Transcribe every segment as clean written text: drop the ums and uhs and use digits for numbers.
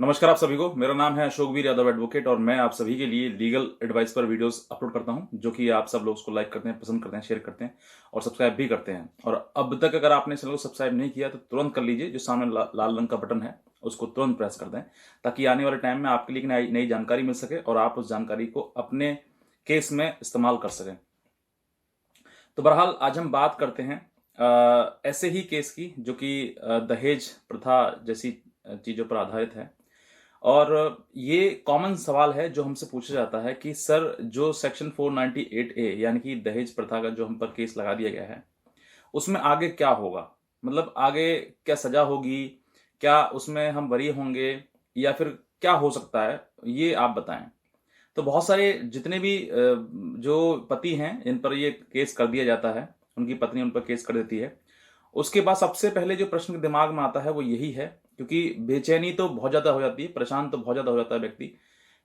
नमस्कार आप सभी को। मेरा नाम है अशोकवीर यादव एडवोकेट और मैं आप सभी के लिए लीगल एडवाइस पर वीडियोस अपलोड करता हूं, जो कि आप सब लोग उसको लाइक करते हैं, पसंद करते हैं, शेयर करते हैं और सब्सक्राइब भी करते हैं। और अब तक अगर आपने चैनल को सब्सक्राइब नहीं किया तो तुरंत कर लीजिए। जो सामने लाल रंग का बटन है उसको तुरंत प्रेस कर दें, ताकि आने वाले टाइम में आपके लिए नई नई जानकारी मिल सके और आप उस जानकारी को अपने केस में इस्तेमाल कर सकें। तो बहरहाल आज हम बात करते हैं ऐसे ही केस की, जो कि दहेज प्रथा जैसी चीज़ों पर आधारित है। और ये कॉमन सवाल है जो हमसे पूछा जाता है कि सर, जो सेक्शन 498A यानी कि दहेज प्रथा का जो हम पर केस लगा दिया गया है, उसमें आगे क्या होगा? मतलब आगे क्या सजा होगी? क्या उसमें हम बरी होंगे या फिर क्या हो सकता है? ये आप बताएं। तो बहुत सारे जितने भी जो पति हैं इन पर ये केस कर दिया जाता है, उनकी पत्नी उन पर केस कर देती है। उसके बाद सबसे पहले जो प्रश्न दिमाग में आता है वो यही है, क्योंकि बेचैनी तो बहुत ज़्यादा हो जाती है, परेशान तो बहुत ज़्यादा हो जाता है व्यक्ति।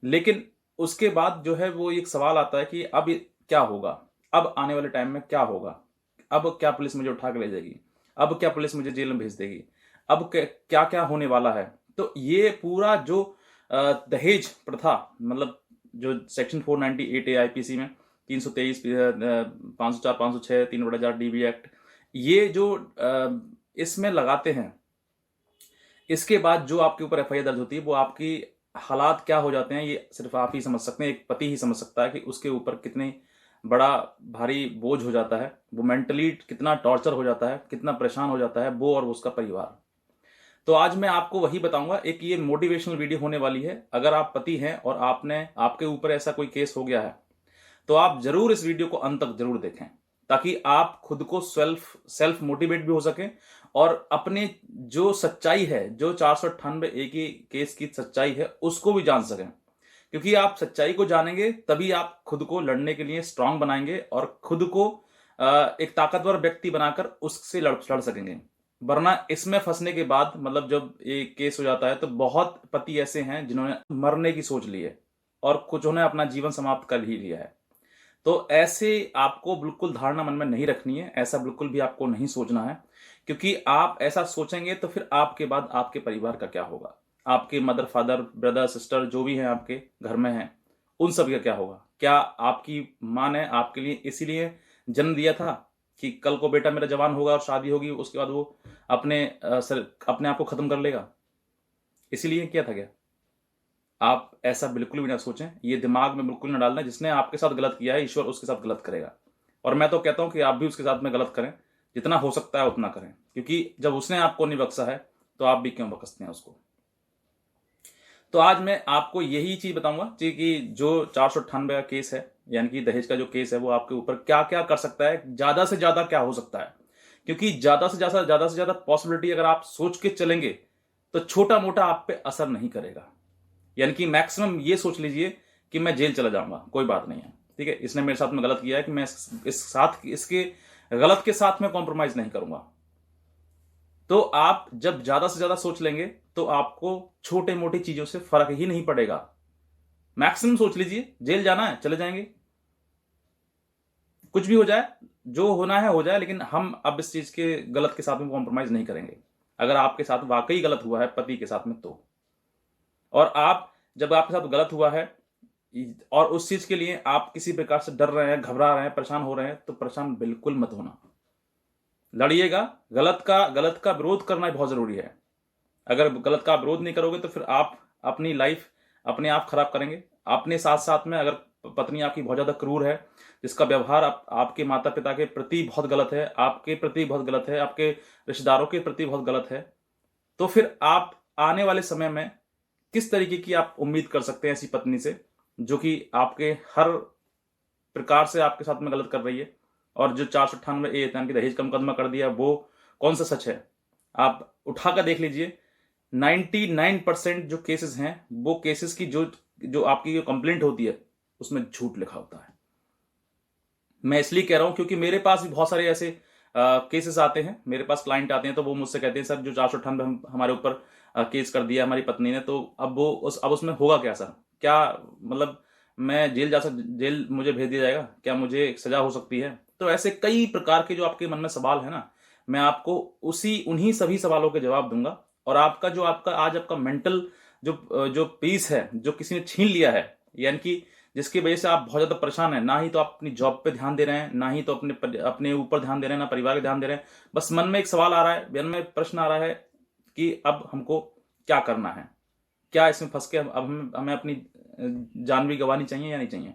लेकिन उसके बाद जो है वो एक सवाल आता है कि अब ये क्या होगा? अब आने वाले टाइम में क्या होगा? अब क्या पुलिस मुझे उठा के ले जाएगी? अब क्या पुलिस मुझे जेल में भेज देगी? अब क्या-क्या होने वाला है? तो ये पूरा जो दहेज प्रथा, मतलब जो सेक्शन 498 ए आईपीसी में 323 504 506 3/4 डीबी एक्ट, ये जो इसमें लगाते हैं, इसके बाद जो आपके ऊपर एफआईआर दर्ज होती है वो आपकी हालात क्या हो जाते हैं ये सिर्फ आप ही समझ सकते हैं। एक पति ही समझ सकता है कि उसके ऊपर कितने बड़ा भारी बोझ हो जाता है, वो मेंटली कितना टॉर्चर हो जाता है, कितना परेशान हो जाता है वो और उसका परिवार। तो आज मैं आपको वही बताऊंगा। एक ये मोटिवेशनल वीडियो होने वाली है। अगर आप पति हैं और आपके ऊपर ऐसा कोई केस हो गया है, तो आप जरूर इस वीडियो को अंत तक जरूर देखें, ताकि आप खुद को सेल्फ सेल्फ मोटिवेट भी हो सकें और अपने जो सच्चाई है, जो 498 ए की केस की सच्चाई है, उसको भी जान सकें। क्योंकि आप सच्चाई को जानेंगे तभी आप खुद को लड़ने के लिए स्ट्रांग बनाएंगे और खुद को एक ताकतवर व्यक्ति बनाकर उससे लड़ सकेंगे। वरना इसमें फंसने के बाद, मतलब जब ये केस हो जाता है, तो बहुत पति ऐसे हैं जिन्होंने मरने की सोच ली है और कुछ ने अपना जीवन समाप्त कर ही लिया है। तो ऐसे आपको बिल्कुल धारणा मन में नहीं रखनी है, ऐसा बिल्कुल भी आपको नहीं सोचना है। क्योंकि आप ऐसा सोचेंगे तो फिर आपके बाद आपके परिवार का क्या होगा? आपके मदर, फादर, ब्रदर, सिस्टर जो भी हैं आपके घर में हैं, उन सब का क्या होगा? क्या आपकी माँ ने आपके लिए इसीलिए जन्म दिया था कि कल को बेटा मेरा जवान होगा और शादी होगी, उसके बाद वो अपने आप को खत्म कर लेगा? इसीलिए किया था क्या? आप ऐसा बिल्कुल भी ना सोचें, ये दिमाग में बिल्कुल ना डालना। जिसने आपके साथ गलत किया है, ईश्वर उसके साथ गलत करेगा। और मैं तो कहता हूं कि आप भी उसके साथ में गलत करें, जितना हो सकता है उतना करें, क्योंकि जब उसने आपको नहीं बख्शा है तो आप भी क्यों बख्शते हैं उसको? तो आज मैं आपको यही चीज बताऊंगा कि जो 498 का केस है, यानी कि दहेज का जो केस है, वो आपके ऊपर क्या क्या कर सकता है, ज्यादा से ज्यादा क्या हो सकता है। क्योंकि ज्यादा से ज्यादा पॉसिबिलिटी अगर आप सोच के चलेंगे तो छोटा मोटा आप पे असर नहीं करेगा। यानी कि मैक्सिमम ये सोच लीजिए कि मैं जेल चला जाऊंगा, कोई बात नहीं है, ठीक है, इसने मेरे साथ में गलत किया है, कि मैं इसके गलत के साथ में कॉम्प्रोमाइज नहीं करूंगा। तो आप जब ज्यादा से ज्यादा सोच लेंगे तो आपको छोटे मोटी चीजों से फर्क ही नहीं पड़ेगा। मैक्सिमम सोच लीजिए, जेल जाना है चले जाएंगे, कुछ भी हो जाए, जो होना है हो जाए, लेकिन हम अब इस चीज के गलत के साथ में कॉम्प्रोमाइज नहीं करेंगे। अगर आपके साथ वाकई गलत हुआ है पति के साथ में तो, और आप जब आपके साथ गलत हुआ है और उस चीज के लिए आप किसी प्रकार से डर रहे हैं, घबरा रहे हैं, परेशान हो रहे हैं, तो परेशान बिल्कुल मत होना। लड़िएगा। गलत का विरोध करना बहुत जरूरी है। अगर गलत का विरोध नहीं करोगे तो फिर आप अपनी लाइफ अपने आप खराब करेंगे। अपने साथ साथ में अगर पत्नी आपकी बहुत ज्यादा क्रूर है, जिसका व्यवहार आपके माता पिता के प्रति बहुत गलत है, आपके प्रति बहुत गलत है, आपके रिश्तेदारों के प्रति बहुत गलत है, तो फिर आप आने वाले समय में किस तरीके की आप उम्मीद कर सकते हैं ऐसी पत्नी से, जो कि आपके हर प्रकार से आपके साथ में गलत कर रही है? और जो 498 ए यानी कि दहेज का मुकदमा कर दिया, वो कौन सा सच है? आप उठाकर देख लीजिए। 99% जो केसेस हैं, वो केसेस की जो जो आपकी जो कंप्लेंट होती है उसमें झूठ लिखा होता है। मैं इसलिए कह रहा हूं क्योंकि मेरे पास भी बहुत सारे ऐसे केसेस आते हैं, मेरे पास क्लाइंट आते हैं, तो वो मुझसे कहते हैं सर, जो 498 हमारे ऊपर केस कर दिया हमारी पत्नी ने, तो अब उसमें होगा क्या सर? क्या मतलब मैं जेल मुझे भेज दिया जाएगा क्या? मुझे सजा हो सकती है? तो ऐसे कई प्रकार के जो आपके मन में सवाल है ना, मैं आपको उन्हीं सभी सवालों के जवाब दूंगा। और आपका जो आपका आज आपका मेंटल जो जो पीस है जो किसी ने छीन लिया है, यानी कि जिसकी वजह से आप बहुत ज़्यादा परेशान हैं, ना ही तो आप अपनी जॉब पे ध्यान दे रहे हैं, ना ही तो अपने ऊपर ध्यान दे रहे हैं, ना परिवार पे ध्यान दे रहे हैं। बस मन में एक सवाल आ रहा है, मन में प्रश्न आ रहा है कि अब हमको क्या करना है? क्या इसमें फँस के अब हमें अपनी जान भी गँवानी चाहिए या नहीं चाहिए?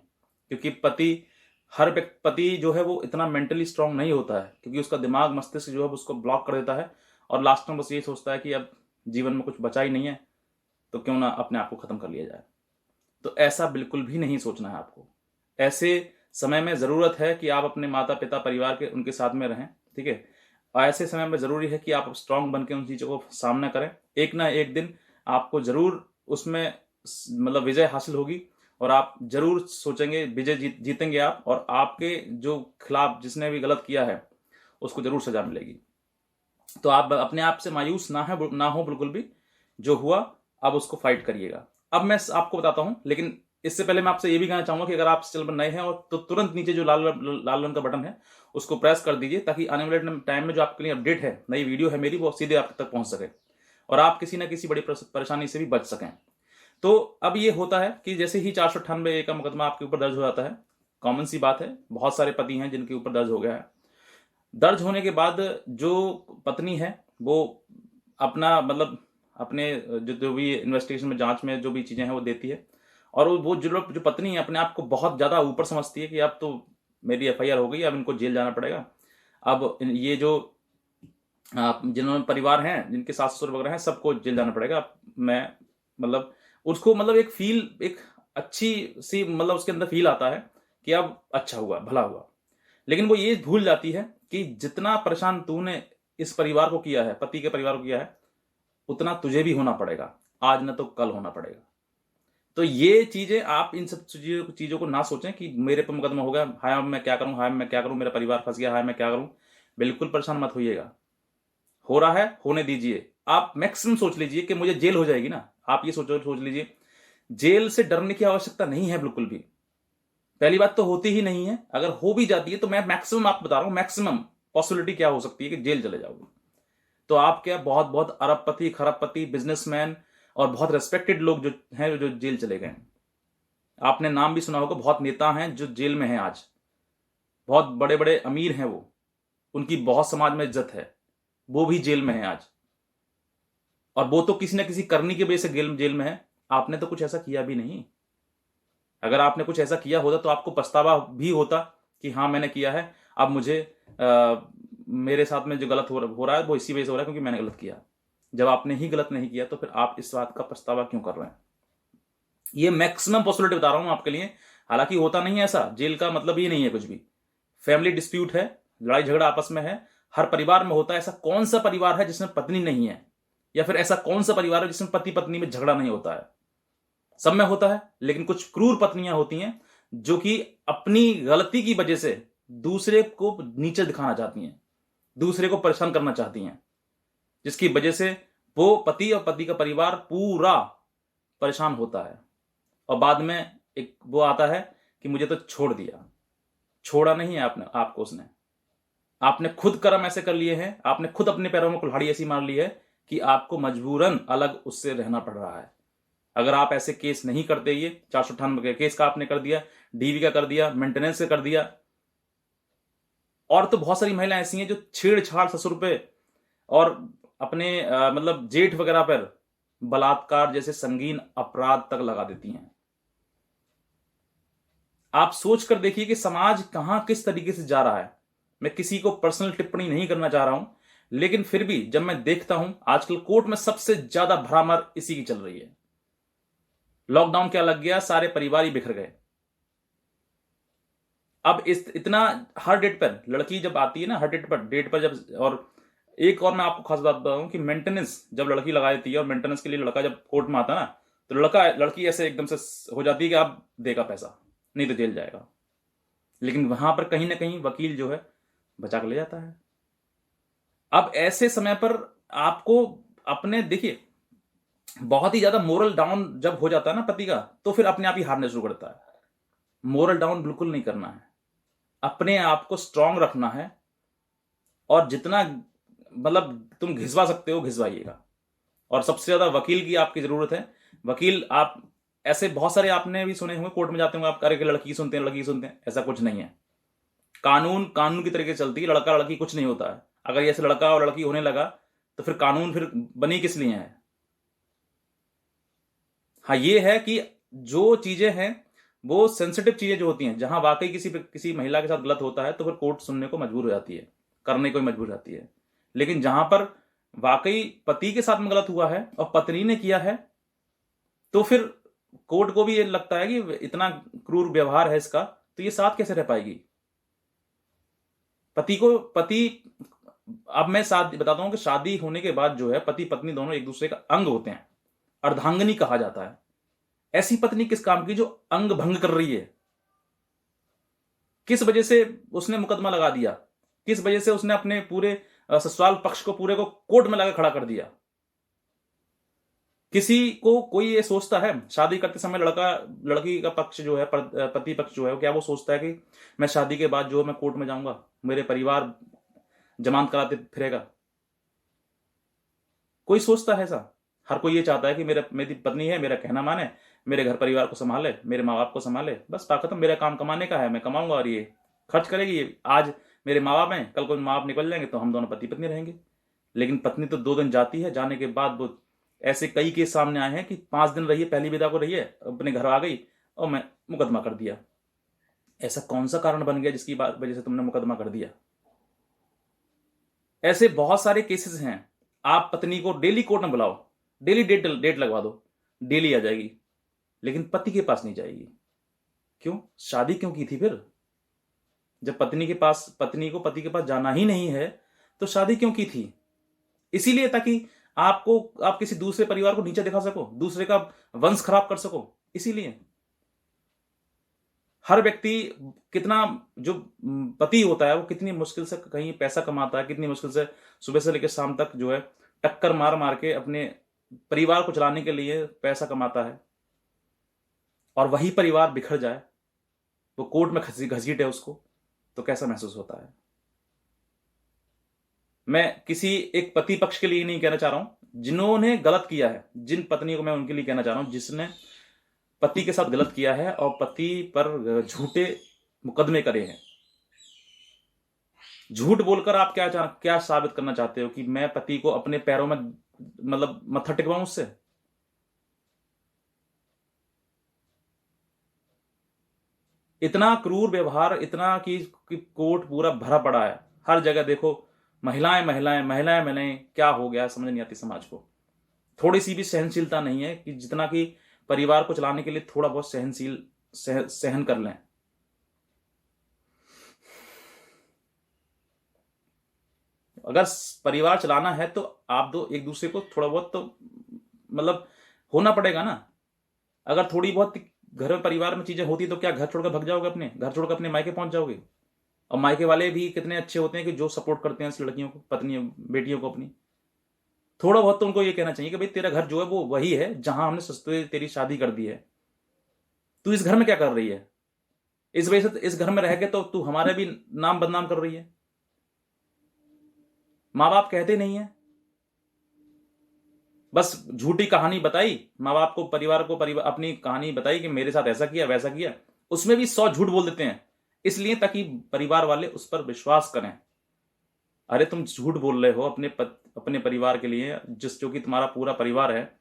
क्योंकि हर पति जो है वो इतना मेंटली स्ट्रांग नहीं होता है, क्योंकि उसका दिमाग, मस्तिष्क जो है उसको ब्लॉक कर देता है और लास्ट में बस यही सोचता है कि अब जीवन में कुछ बचा ही नहीं है, तो क्यों ना अपने आप को खत्म कर लिया जाए। तो ऐसा बिल्कुल भी नहीं सोचना है आपको। ऐसे समय में ज़रूरत है कि आप अपने माता-पिता, परिवार के उनके साथ में रहें, ठीक है? और ऐसे समय में ज़रूरी है कि आप स्ट्रांग बन के उन चीज़ों को सामना करें। एक ना एक दिन आपको ज़रूर उसमें मतलब विजय हासिल होगी और आप ज़रूर सोचेंगे, विजय जीतेंगे आप, और आपके जो खिलाफ जिसने भी गलत किया है, उसको ज़रूर सज़ा मिलेगी। तो आप अपने आप से मायूस ना हो बिल्कुल भी। जो हुआ अब उसको फाइट करिएगा। अब मैं आपको बताता हूं, लेकिन इससे पहले मैं आपसे ये भी कहना चाहूंगा कि अगर आप इस चैनल पर नए हैं और तो तुरंत नीचे जो लाल लाल रंग का बटन है उसको प्रेस कर दीजिए, ताकि आने वाले टाइम में जो आपके लिए अपडेट है, नई वीडियो है मेरी, वो सीधे आप तक पहुंच सके और आप किसी ना किसी बड़ी परेशानी से भी बच सकें। तो अब ये होता है कि जैसे ही 498 का मुकदमा आपके ऊपर दर्ज हो जाता है, कॉमन सी बात है, बहुत सारे पति हैं जिनके ऊपर दर्ज हो गया है। दर्ज होने के बाद जो पत्नी है वो अपना मतलब अपने जो भी इन्वेस्टिगेशन में, जांच में जो भी चीज़ें हैं वो देती है, और वो जो पत्नी है अपने आप को बहुत ज़्यादा ऊपर समझती है कि अब तो मेरी एफआईआर हो गई, अब इनको जेल जाना पड़ेगा। अब ये जो जिन्होंने परिवार हैं, जिनके सास ससुर वगैरह हैं, सबको जेल जाना पड़ेगा। अब मैं मतलब उसको मतलब एक अच्छी सी मतलब उसके अंदर फील आता है कि अब अच्छा हुआ, भला हुआ। लेकिन वो ये भूल जाती है कि जितना परेशान तूने इस परिवार को किया है, पति के परिवार को किया है, उतना तुझे भी होना पड़ेगा, आज न तो कल होना पड़ेगा। तो ये चीजें, आप इन सब चीजों को ना सोचें कि मेरे पर मुकदमा हो गया, हाय मैं क्या करूं, हाय मैं क्या करूं, मेरा परिवार फंस गया, हाय मैं क्या करूं। बिल्कुल परेशान मत होइएगा। हो रहा है, होने दीजिए। आप मैक्सिमम सोच लीजिए कि मुझे जेल हो जाएगी ना, आप ये सोच लीजिए। जेल से डरने की आवश्यकता नहीं है बिल्कुल भी। पहली बात तो होती ही नहीं है, अगर हो भी जाती है तो मैं मैक्सिमम आपको बता रहा हूं, मैक्सिमम पॉसिबिलिटी क्या हो सकती है कि जेल चले जाओगे। तो आप क्या, बहुत बहुत अरबपति, खरबपति, बिजनेसमैन और बहुत रेस्पेक्टेड लोग जो हैं जो जेल चले गए। आपने नाम भी सुना होगा, बहुत नेता हैं जो जेल में हैं आज, बहुत बड़े बड़े अमीर हैं वो, उनकी बहुत समाज में इज्जत है, वो भी जेल में हैं आज। और वो तो किसी ना किसी करनी की वजह से जेल में है। आपने तो कुछ ऐसा किया भी नहीं। अगर आपने कुछ ऐसा किया होता तो आपको पछतावा भी होता कि हाँ मैंने किया है, अब मुझे मेरे साथ में जो गलत हो रहा है वो इसी वजह से हो रहा है क्योंकि मैंने गलत किया। जब आपने ही गलत नहीं किया तो फिर आप इस बात का पछतावा क्यों कर रहे हैं? ये मैक्सिमम पॉसिबिलिटी बता रहा हूं आपके लिए। हालांकि होता नहीं है ऐसा, जेल का मतलब ये नहीं है कुछ भी। फैमिली डिस्प्यूट है, लड़ाई झगड़ा आपस में है, हर परिवार में होता है। ऐसा कौन सा परिवार है जिसमें पत्नी नहीं है, या फिर ऐसा कौन सा परिवार है जिसमें पति पत्नी में झगड़ा नहीं होता है? सब में होता है, लेकिन कुछ क्रूर पत्नियां होती हैं जो कि अपनी गलती की वजह से दूसरे को नीचे दिखाना चाहती हैं, दूसरे को परेशान करना चाहती हैं, जिसकी वजह से वो पति और पति का परिवार पूरा परेशान होता है। और बाद में एक वो आता है कि मुझे तो छोड़ दिया। छोड़ा नहीं है आपको उसने, आपने खुद कर्म ऐसे कर लिए हैं, आपने खुद अपने पैरों में कुल्हाड़ी ऐसी मार ली है कि आपको मजबूरन अलग उससे रहना पड़ रहा है। अगर आप ऐसे केस नहीं करते, ये 498 केस का आपने कर दिया, डीवी का कर दिया, मेंटेनेंस का कर दिया, और तो बहुत सारी महिलाएं ऐसी हैं जो छेड़छाड़ ससुर पे और अपने मतलब जेठ वगैरह पर बलात्कार जैसे संगीन अपराध तक लगा देती हैं। आप सोच कर देखिए कि समाज कहां किस तरीके से जा रहा है। मैं किसी को पर्सनल टिप्पणी नहीं करना चाह रहा हूं, लेकिन फिर भी जब मैं देखता हूं आजकल कोर्ट में सबसे ज्यादा भ्रामर इसी की चल रही है। लॉकडाउन क्या लग गया, सारे परिवार ही बिखर गए। अब इतना हर डेट पर लड़की जब आती है ना, हर डेट पर जब, और एक और मैं आपको खास बात बताऊं कि मेंटेनेंस जब लड़की लगा देती है और मेंटेनेंस के लिए लड़का जब कोर्ट में आता है ना, तो लड़की ऐसे एकदम से हो जाती है कि आप देगा पैसा, नहीं तो जेल जाएगा। लेकिन वहां पर कहीं ना कहीं वकील जो है बचा कर ले जाता है। अब ऐसे समय पर आपको अपने देखिए, बहुत ही ज्यादा मोरल डाउन जब हो जाता है ना पति का, तो फिर अपने आप ही हारने शुरू करता है। मोरल डाउन बिल्कुल नहीं करना है, अपने आप को स्ट्रांग रखना है, और जितना मतलब तुम घिसवा सकते हो घिसवाइएगा। और सबसे ज्यादा वकील की आपकी जरूरत है, वकील आप ऐसे बहुत सारे आपने भी सुने होंगे, कोर्ट में जाते होंगे आप, अरे कि लड़की सुनते हैं, लड़की सुनते हैं। ऐसा कुछ नहीं है। कानून कानून की तरीके से चलती है। लड़का लड़की कुछ नहीं होता है। अगर ये ऐसे लड़का और लड़की होने लगा तो फिर कानून फिर बनी किस लिए है? हाँ, ये है कि जो चीजें हैं वो सेंसिटिव चीजें जो होती हैं, जहां वाकई किसी महिला के साथ गलत होता है तो फिर कोर्ट सुनने को मजबूर हो जाती है, करने को मजबूर हो जाती है। लेकिन जहां पर वाकई पति के साथ में गलत हुआ है और पत्नी ने किया है, तो फिर कोर्ट को भी ये लगता है कि इतना क्रूर व्यवहार है इसका, तो ये साथ कैसे रह पाएगी? पति अब मैं साथ बताता हूं कि शादी होने के बाद जो है पति पत्नी दोनों एक दूसरे का अंग होते हैं। अर्धांगिनी कहा जाता है। ऐसी पत्नी किस काम की जो अंग भंग कर रही है? किस वजह से उसने मुकदमा लगा दिया? किस वजह से उसने अपने पूरे ससुराल पक्ष को पूरे को कोर्ट में लाकर खड़ा कर दिया? किसी को कोई ये सोचता है शादी करते समय लड़की का पक्ष जो है, पति पक्ष जो है, क्या वो सोचता है कि मैं शादी के बाद जो मैं कोर्ट में जाऊंगा, मेरे परिवार जमानत कराते फिरेगा? कोई सोचता है ऐसा? हर कोई ये चाहता है कि मेरी पत्नी है, मेरा कहना माने, मेरे घर परिवार को संभाले, मेरे माँ बाप को संभाले, बस खत्म। मेरा काम कमाने का है, मैं कमाऊंगा और ये खर्च करेगी। आज मेरे माँ बाप हैं, कल को माँ बाप निकल जाएंगे तो हम दोनों पति पत्नी रहेंगे। लेकिन पत्नी तो 2 दिन जाती है, जाने के बाद वो ऐसे कई केस सामने आए हैं कि 5 दिन रही है, पहली विदा को रही है, अपने घर आ गई और मैं मुकदमा कर दिया। ऐसा कौन सा कारण बन गया जिसकी वजह से तुमने मुकदमा कर दिया? ऐसे बहुत सारे केसेस हैं। आप पत्नी को डेली कोर्ट में बुलाओ, डेली डेट लगवा दो, डेली आ जाएगी, लेकिन पति के पास नहीं जाएगी। क्यों? शादी क्यों की थी फिर? जब पत्नी को पति के पास जाना ही नहीं है तो शादी क्यों की थी? इसीलिए ताकि आप किसी दूसरे परिवार को नीचे दिखा सको, दूसरे का वंश खराब कर सको। इसीलिए हर व्यक्ति कितना, जो पति होता है वो कितनी मुश्किल से कहीं पैसा कमाता है, कितनी मुश्किल से सुबह से लेकर शाम तक जो है टक्कर मार मार के अपने परिवार को चलाने के लिए पैसा कमाता है, और वही परिवार बिखर जाए, वो कोर्ट में घसीटे उसको, तो कैसा महसूस होता है? मैं किसी एक पति पक्ष के लिए नहीं कहना चाह रहा हूं, जिन्होंने गलत किया है, जिन पत्नियों को मैं उनके लिए कहना चाह रहा हूं, जिसने पति के साथ गलत किया है और पति पर झूठे मुकदमे करे हैं। झूठ बोलकर आप क्या साबित करना चाहते हो कि मैं पति को अपने पैरों में मतलब मत्था टिकवाऊं उससे? इतना क्रूर व्यवहार, इतना कि कोर्ट पूरा भरा पड़ा है, हर जगह देखो महिलाएं महिलाएं महिलाएं महिलाएं। क्या हो गया समझ नहीं आती समाज को। थोड़ी सी भी सहनशीलता नहीं है कि जितना कि परिवार को चलाने के लिए थोड़ा बहुत सहन कर लें। अगर परिवार चलाना है तो आप दो एक दूसरे को थोड़ा बहुत तो मतलब होना पड़ेगा ना। अगर थोड़ी बहुत घर परिवार में चीजें होती तो क्या घर छोड़कर भग जाओगे? अपने घर छोड़कर अपने मायके पहुंच जाओगे? और मायके वाले भी कितने अच्छे होते हैं कि जो सपोर्ट करते हैं इस लड़कियों को, पत्नियों, बेटियों को अपनी। थोड़ा बहुत तो उनको ये कहना चाहिए कि भाई तेरा घर जो है वो वही है जहां हमने सस्ते तेरी शादी कर दी है, तू इस घर में क्या कर रही है? इस वजह से इस घर में रह के तो तू हमारा भी नाम बदनाम कर रही है। माँ बाप कहते नहीं है, बस झूठी कहानी बताई माँ बाप को, परिवार को, अपनी कहानी बताई कि मेरे साथ ऐसा किया वैसा किया, उसमें भी 100 झूठ बोल देते हैं, इसलिए ताकि परिवार वाले उस पर विश्वास करें। अरे तुम झूठ बोल रहे हो अपने परिवार के लिए, जो कि तुम्हारा पूरा परिवार है,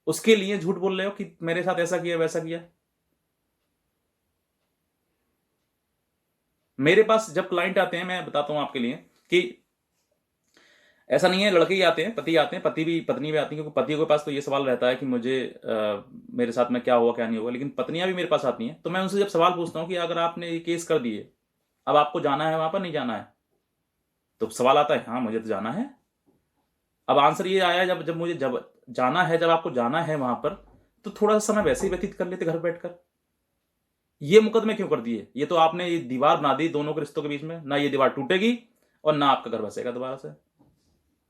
उसके लिए झूठ बोल रहे हो कि मेरे साथ ऐसा किया वैसा किया। मेरे पास जब क्लाइंट आते हैं, मैं बताता हूं आपके लिए कि ऐसा नहीं है लड़के ही आते हैं, पति आते हैं, पत्नी भी आती है, क्योंकि पति के पास तो ये सवाल रहता है कि मुझे मेरे साथ में क्या हुआ क्या नहीं हुआ। लेकिन पत्नियां भी मेरे पास आती हैं, तो मैं उनसे जब सवाल पूछता हूं कि अगर आपने ये केस कर दिए, अब आपको जाना है वहां पर, नहीं जाना है? तो सवाल आता है हाँ मुझे तो जाना है। अब आंसर ये आया जब जाना है, जब आपको जाना है वहां पर, तो थोड़ा सा समय वैसे ही व्यतीत कर लेते घर बैठकर। ये मुकदमे क्यों कर दिए? ये तो आपने ये दीवार बना दी दोनों के रिश्तों के बीच में, ना ये दीवार टूटेगी और ना आपका घर बसेगा दोबारा से।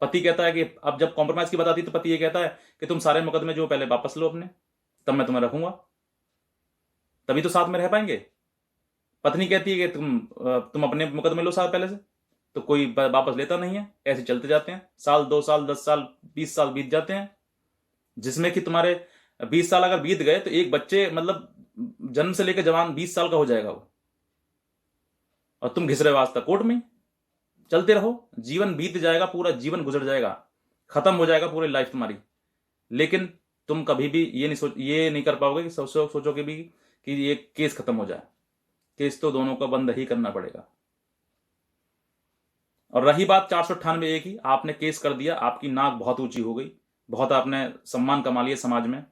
पति कहता है कि अब जब कॉम्प्रोमाइज की बात आती है तो पति ये कहता है कि तुम सारे मुकदमे जो पहले वापस लो अपने, तब मैं तुम्हें रखूंगा, तभी तो साथ में रह पाएंगे। पत्नी कहती है कि तुम अपने मुकदमे लो साल पहले से, तो कोई वापस लेता नहीं है। ऐसे चलते जाते हैं, साल 2 साल 10 साल 20 साल बीत जाते हैं, जिसमें कि तुम्हारे 20 साल अगर बीत गए तो एक बच्चे मतलब जन्म से लेकर जवान 20 साल का हो जाएगा वो, और तुम घिस रहे हो आज तक कोर्ट में। चलते रहो, जीवन बीत जाएगा, पूरा जीवन गुजर जाएगा, खत्म हो जाएगा पूरी लाइफ तुम्हारी, लेकिन तुम कभी भी ये नहीं कर पाओगे कि सोचोगे भी कि ये केस खत्म हो जाए। केस तो दोनों को बंद ही करना पड़ेगा। और रही बात 498 की, आपने केस कर दिया, आपकी नाक बहुत ऊंची हो गई, बहुत आपने सम्मान कमा लिया समाज में,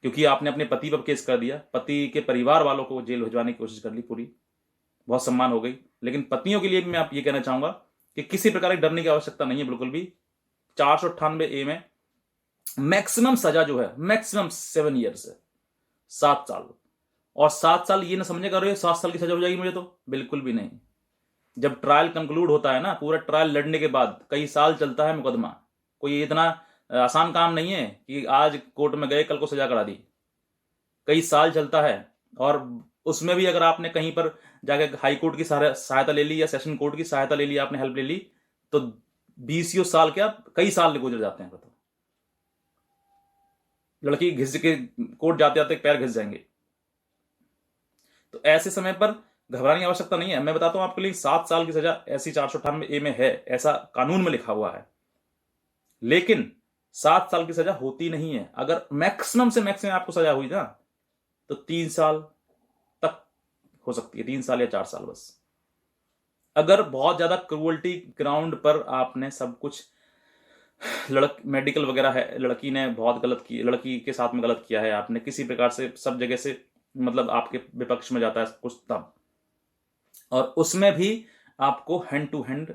क्योंकि आपने अपने पति पर केस कर दिया, पति के परिवार वालों को जेल भिजवाने की कोशिश कर ली पूरी, बहुत सम्मान हो गई। लेकिन पत्नियों के लिए भी मैं आप ये कहना चाहूंगा कि किसी प्रकार की डरने की आवश्यकता नहीं है बिल्कुल भी। 498 में मैक्सिमम सजा जो है मैक्सिमम 7 ईयर्स है, 7 साल। और 7 साल ये ना समझेगा अरे 7 साल की सजा हो जाएगी मुझे, तो बिल्कुल भी नहीं। जब ट्रायल कंक्लूड होता है ना, पूरा ट्रायल लड़ने के बाद कई साल चलता है मुकदमा, कोई इतना आसान काम नहीं है कि आज कोर्ट में गए कल को सजा करा दी, कई साल चलता है। और उसमें भी अगर आपने कहीं पर जाके हाई कोर्ट की सहायता ले ली या सेशन कोर्ट की सहायता ले ली, आपने हेल्प ले ली, तो 20 साल क्या कई साल गुजर जाते हैं। तो लड़की घिस के कोर्ट जाते जाते पैर घिस जाएंगे। तो ऐसे समय पर घबराने की आवश्यकता नहीं है। मैं बताता हूं आपके लिए 7 साल की सजा ऐसी 498 में है, ऐसा कानून में लिखा हुआ है, लेकिन 7 साल की सजा होती नहीं है। अगर मैक्सिमम से मैक्सिमम आपको सजा हुई ना, तो 3 साल तक हो सकती है, 3 साल या 4 साल बस। अगर बहुत ज्यादा क्रूअल्टी ग्राउंड पर आपने सब कुछ मेडिकल वगैरह है, लड़की ने बहुत गलत की, लड़की के साथ में गलत किया है, आपने किसी प्रकार से सब जगह से मतलब आपके विपक्ष में जाता है कुछ, तब और उसमें भी आपको हैंड टू हैंड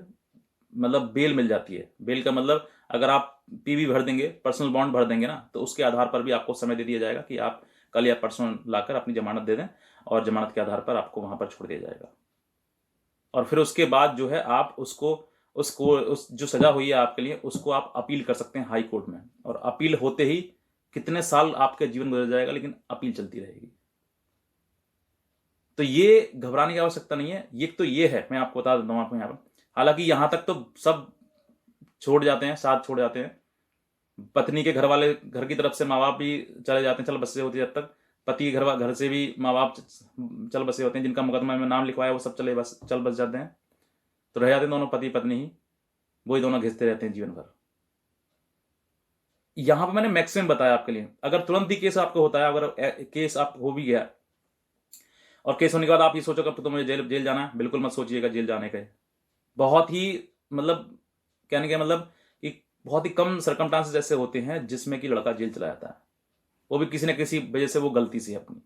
मतलब बेल मिल जाती है। बेल का मतलब अगर आप पीवी भर देंगे, पर्सनल बॉन्ड भर देंगे ना, तो उसके आधार पर भी आपको समय दे दिया जाएगा कि आप कल या परसों लाकर अपनी जमानत दे दें, और जमानत के आधार पर आपको वहां पर छोड़ दिया जाएगा। और फिर उसके बाद जो है आप उस जो सजा हुई है आपके लिए, उसको आप अपील कर सकते हैं हाई कोर्ट में, और अपील होते ही कितने साल आपके जीवन गुजर जाएगा, लेकिन अपील चलती रहेगी। तो ये घबराने की आवश्यकता नहीं है। ये तो ये है, मैं आपको बता देता हूं आपको यहाँ पर। हालांकि यहां तक तो सब छोड़ जाते हैं, साथ छोड़ जाते हैं, पत्नी के घर वाले, घर की तरफ से माँ बाप भी चले जाते हैं, चल बसे होती है जब तक, पति घर से भी माँ बाप चल बसे होते हैं, जिनका मुकदमा में नाम लिखवाया वो सब चल बस जाते हैं। तो रह जाते हैं दोनों पति पत्नी ही, वही दोनों घिसते रहते हैं जीवन भर। यहां पर मैंने मैक्सिमम बताया आपके लिए। अगर तुरंत ही केस आपको होता है, अगर केस आप हो भी गया, और केस होने के बाद आप ये सोचो कि तो मुझे जेल जाना है, बिल्कुल मत सोचिएगा जेल जाने का। बहुत ही मतलब कहने का मतलब कि बहुत ही कम सर्कमस्टांसेस ऐसे होते हैं जिसमें कि लड़का जेल चला जाता है, वो भी किसी न किसी वजह से, वो गलती से अपनी,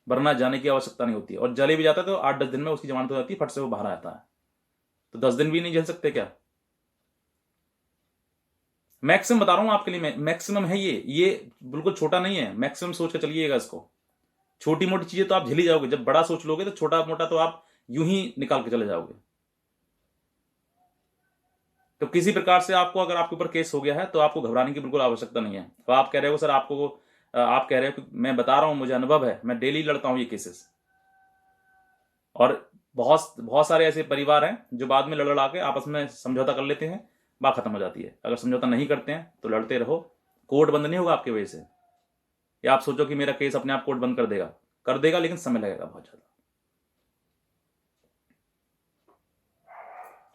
वरना जाने की आवश्यकता नहीं होती है। और जले भी जाता है तो 8-10 दिन में उसकी जमानत हो जाती है, फट से वो बाहर आता है। तो 10 दिन भी नहीं झेल सकते क्या? मैक्सिमम बता रहा हूं आपके लिए, मैक्सिमम है ये बिल्कुल छोटा नहीं है। मैक्सिमम सोच के चलिएगा इसको। छोटी मोटी चीजें तो आप झेली जाओगे, जब बड़ा सोच लोगे तो छोटा मोटा तो आप यूं ही निकाल के चले जाओगे। तो किसी प्रकार से आपको, अगर आपके ऊपर केस हो गया है, तो आपको घबराने की बिल्कुल आवश्यकता नहीं है। तो आप कह रहे हो सर आप कह रहे हो कि मैं बता रहा हूं, मुझे अनुभव है, मैं डेली लड़ता हूं ये केसेस, और बहुत बहुत सारे ऐसे परिवार हैं जो बाद में लड़ लड़ा के आपस में समझौता कर लेते हैं, बात खत्म हो जाती है। अगर समझौता नहीं करते हैं तो लड़ते रहो, कोर्ट बंद नहीं होगा आपकी वजह से। या आप सोचो कि मेरा केस अपने आप कोर्ट बंद कर देगा, लेकिन समय लगेगा बहुत ज्यादा।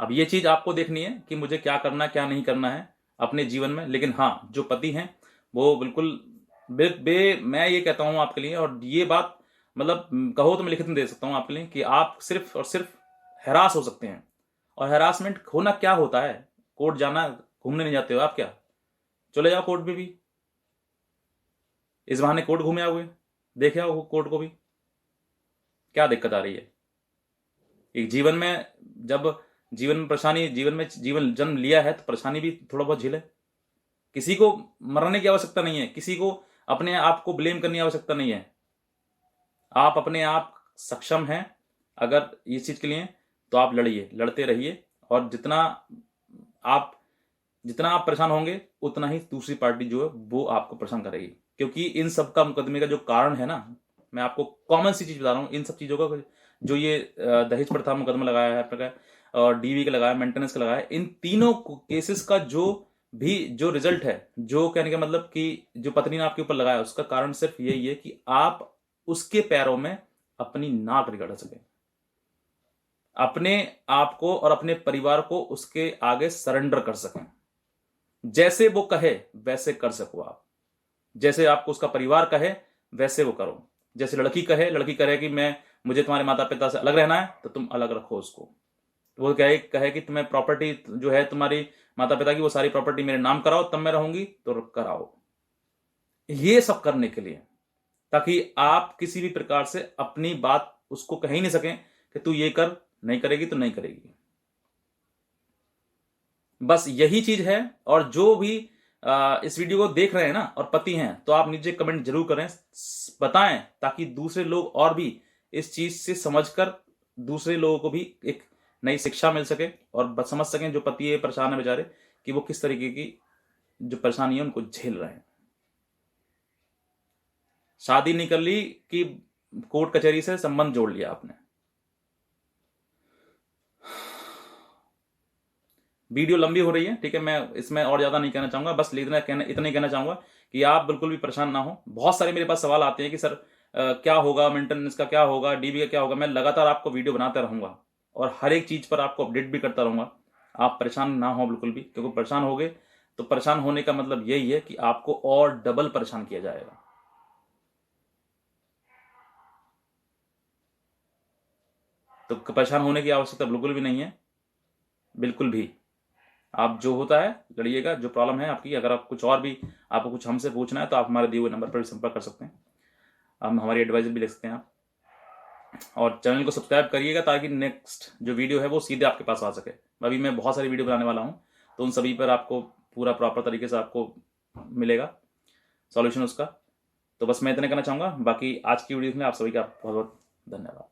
अब ये चीज आपको देखनी है कि मुझे क्या करना क्या नहीं करना है अपने जीवन में। लेकिन हाँ, जो पति हैं वो बिल्कुल मैं ये कहता हूं आपके लिए, और ये बात मतलब कहो तो मैं लिखित में दे सकता हूं आपके लिए, कि आप सिर्फ और सिर्फ हैरास हो सकते हैं। और हैरासमेंट होना क्या होता है? कोर्ट जाना, घूमने नहीं जाते हो आप क्या? चले जाओ कोर्ट में भी, इस बहाने कोर्ट घूमे आओगे, देखे आओ कोर्ट को भी। क्या दिक्कत आ रही है? एक जीवन में, जब जीवन में परेशानी, जीवन जन्म लिया है तो परेशानी भी थोड़ा बहुत झेले। किसी को मरने की आवश्यकता नहीं है, किसी को अपने आप को ब्लेम करने की आवश्यकता नहीं है। आप अपने आप सक्षम हैं अगर इस चीज के लिए, तो आप लड़िए, लड़ते रहिए। और जितना आप परेशान होंगे, उतना ही दूसरी पार्टी जो है वो आपको परेशान करेगी। क्योंकि इन सब का मुकदमे का जो कारण है ना, मैं आपको कॉमन सी चीज बता रहा हूँ, इन सब चीजों का जो ये दहेज प्रथा मुकदमा लगाया है और डीवी का लगाया, मेंटेनेंस का लगाया, इन तीनों केसेस का जो भी जो रिजल्ट है, जो कहने का मतलब कि जो पत्नी ने आपके ऊपर लगाया, उसका कारण सिर्फ यही है कि आप उसके पैरों में अपनी नाक रगड़ सकें, अपने आप को और अपने परिवार को उसके आगे सरेंडर कर सकें। जैसे वो कहे वैसे कर सको आप, जैसे आपको उसका परिवार कहे वैसे वो करो। जैसे लड़की कहे कि मुझे तुम्हारे माता पिता से अलग रहना है, तो तुम अलग रखो उसको। वो कहे कि तुम्हें प्रॉपर्टी जो है तुम्हारी माता पिता की, वो सारी प्रॉपर्टी मेरे नाम कराओ, तब मैं रहूंगी, तो कराओ। ये सब करने के लिए, ताकि आप किसी भी प्रकार से अपनी बात उसको कह ही नहीं सकें कि तू ये कर, नहीं करेगी तो नहीं करेगी। बस यही चीज है। और जो भी इस वीडियो को देख रहे हैं ना और पति हैं, तो आप नीचे कमेंट जरूर करें, बताएं, ताकि दूसरे लोग और भी इस चीज से समझकर दूसरे लोगों को भी एक नई शिक्षा मिल सके और समझ सकें जो पति है परेशान है बेचारे, कि वो किस तरीके की जो परेशानी है उनको झेल रहे हैं। शादी नहीं कर ली कि कोर्ट कचहरी से संबंध जोड़ लिया आपने। वीडियो लंबी हो रही है, ठीक है, मैं इसमें और ज्यादा नहीं कहना चाहूंगा, बस इतना ही कहना चाहूंगा कि आप बिल्कुल भी परेशान ना हो। बहुत सारे मेरे पास सवाल आते हैं कि सर क्या होगा, मेंटेनेंस का क्या होगा, डीबी का क्या होगा। मैं लगातार आपको वीडियो बनाता रहूंगा और हर एक चीज पर आपको अपडेट भी करता रहूंगा। आप परेशान ना हो बिल्कुल भी, क्योंकि परेशान हो गए तो परेशान होने का मतलब यही है कि आपको और डबल परेशान किया जाएगा। तो परेशान होने की आवश्यकता बिल्कुल भी नहीं है, बिल्कुल भी। आप जो होता है लड़िएगा, जो प्रॉब्लम है आपकी, अगर आप कुछ और भी आपको कुछ हमसे पूछना है तो आप हमारे दिए हुए नंबर पर भी संपर्क कर सकते हैं, हम हमारी एडवाइजर भी ले सकते हैं आप। और चैनल को सब्सक्राइब करिएगा ताकि नेक्स्ट जो वीडियो है वो सीधे आपके पास आ सके। अभी मैं बहुत सारी वीडियो बनाने वाला हूँ, तो उन सभी पर आपको पूरा प्रॉपर तरीके से आपको मिलेगा सॉल्यूशन उसका। तो बस मैं इतना कहना चाहूँगा, बाकी आज की वीडियो में आप सभी का बहुत बहुत धन्यवाद।